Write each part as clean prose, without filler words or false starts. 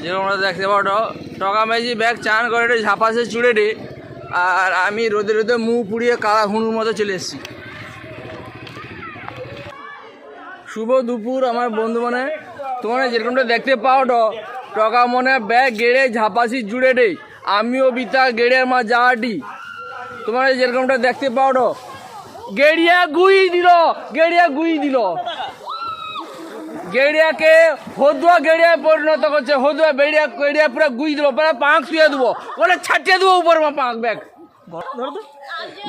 যেরকম আমরা দেখতে পাও টকা মেজি ব্যাগ চান করে ঝাপাসে চুড়ে রে। আর আমি রোদে রোদে মুখ পুড়িয়ে কালা হুনুর মতো চলে এসেছি। শুভ দুপুর আমার বন্ধু মনে, তোমরা যেরকমটা দেখতে পাও টকা মনে ব্যাগ গেড়ে ঝাপাসি জুড়ে রে। আমিও বিতা গেড়ের মা যাওয়াটি তোমরা যেরকমটা দেখতে পাও গেড়িয়া গুই দিল, গেড়িয়া গুই দিল, গেড়িয়াকে হদুয়া গেড়িয়ায় পরিণত করছে। হদুয়া বেড়িয়া গেড়িয়া পুরো গুই দিল, পুরো পাঁক শুয়ে দেবো, বলে ছাটিয়ে দেবো উপর মা পাঁক ব্যাগ।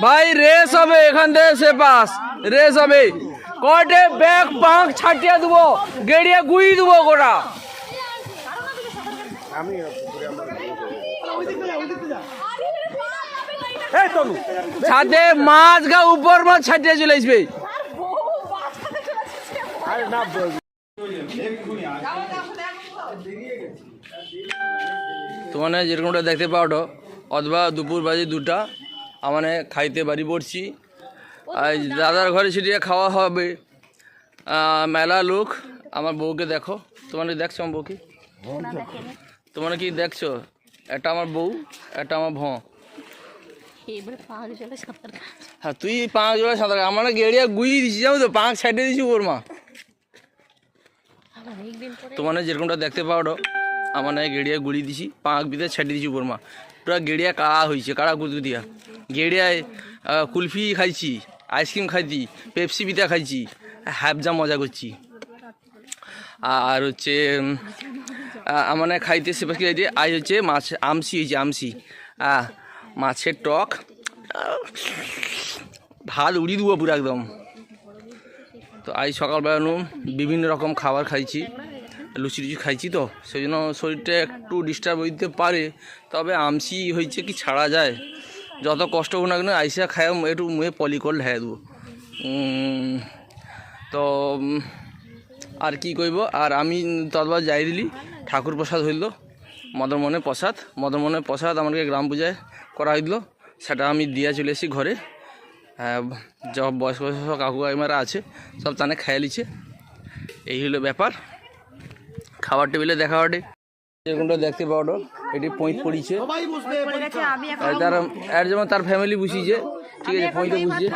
ভাই রেস হবে এখান থেকে সে পাস, রেস হবে কটে ব্যাগ পাঁক ছাটিয়ে দেবো, গেড়িয়া গুই দেবো গোটা। ছাদে মাছ গা উপর মাছ ছাটিয়ে চলে আসবে। তোমার যেরকমটা দেখতে পাও অথবা দুপুর বাজে 2টা মানে খাইতে বাড়ি পড়ছি। আর দাদার ঘরে সেটিয়ে খাওয়া হবে। মেলা লোক। আমার বউকে দেখো, তোমার দেখছো আমার বউকে? তোমার কি দেখছো? এটা আমার বউ, এটা আমার ভঁ। হ্যাঁ তুই 5 জোড়া সাঁতার, আমার গেড়িয়া গুই দিছি যাবো তো, 5 সাইডে দিছি ওর মা। তোমার যেরকমটা দেখতে পাও আমার গেড়িয়া গুড়ি দিছি, 5 ভিতরে ছেড়ে দিছি ওর মা। পুরা গেড়িয়া কাড়া হয়েছে, কাড়া গুঁতো দিয়া। গেড়িয়ায় কুলফি খাইছি, আইসক্রিম খাইছি, পেপসি পিঠা খাইছি, হ্যাবজা মজা করছি। আর হচ্ছে আমার খাইতে সে পাশে খাইতে আজ হচ্ছে মাছ আমসি হয়েছে, আমসি মাছের টক, ভাত উড়ি দেবো পুরো একদম। তো আজ সকালবেলা বিভিন্ন রকম খাবার খাইছি, লুচি টুচি খাইছি, তো সেই জন্য শরীরটা একটু ডিস্টার্ব হইতে পারে। তবে আমসি হয়েছে কি ছাড়া যায়, যত কষ্ট হোক না কেন আইসা খায় একটু মুখে পলিকল ঢেলে দেবো। তো আর কি কইব। আর আমি ততবার যাই দিলি ঠাকুর প্রসাদ হইল, মদনমোহনের প্রসাদ। মদনমোহনের প্রসাদ আমাকে গ্রাম পূজায় করা হইল, সেটা আমি দিয়ে চলে এসেছি ঘরে। সব বয়স্ক বয়স্ক কাকু কাকিমারা আছে, সব তানে খেয়ে লিছে। এই হলো ব্যাপার। খাবার টেবিলে দেখা ওঠে যেরকমটা দেখতে পাও এটি পয়েন্ট পড়িছে। তার যেমন তার ফ্যামিলি বুঝিছে, ঠিক আছে, পয়েন্টে বুঝছে,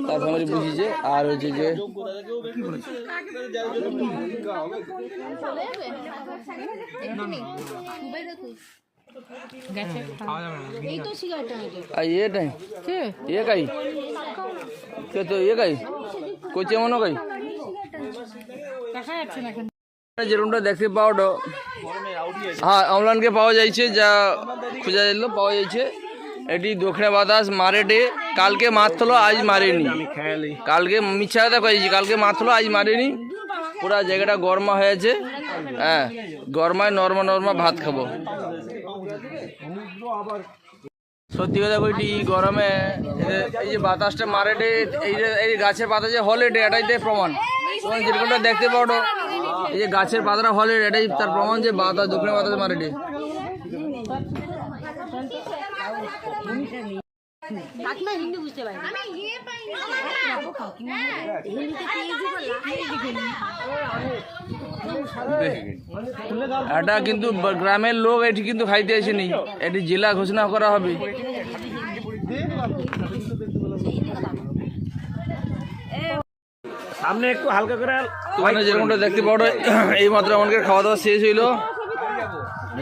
তার ফ্যামিলি বুঝিছে। আর হচ্ছে যে ये काई কে তো ये काई কোচে মনো কাই যেরকমটা দেখতে পাও হ্যাঁ অমলানকে পাওয়া যাইছে, যা খোঁজা যাইল পাওয়া যাইছে। এটি দক্ষিণে বাতাস মারেটে, কালকে মারলো আজ মারেনি, কালকে মিথ্যা কথা কয়েছি, কালকে মারলো আজ মারেনি। পুরা জায়গাটা গরমা হয়েছে। হ্যাঁ গরমায় নরমা ভাত খাবো। সত্যি কথা কইটি গরমে এই যে বাতাসটা মারেটে, এই গাছের পাতা যে হলেটে, এটাই প্রমাণ। তোমার যেরকমটা দেখতে পাও এই যে গাছের পাতাটা হলেটে, এটাই তার প্রমাণ যে বাতাস দক্ষিণে বাতাস মারেটে। এটা কিন্তু গ্রামের লোক, এটি কিন্তু খাইতে আসেনি, এটি জেলা ঘোষণা করা হবে। সামনে একটু হালকা করে মানে যেরকমটা দেখতে পাও এই মাত্র আমাদের খাওয়া দাওয়া শেষ হইলো।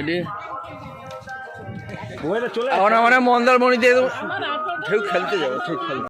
এটি এখন আমার মন্দারমণিতে ঠিক খেলতে যাবো, ঠিক খেলতে।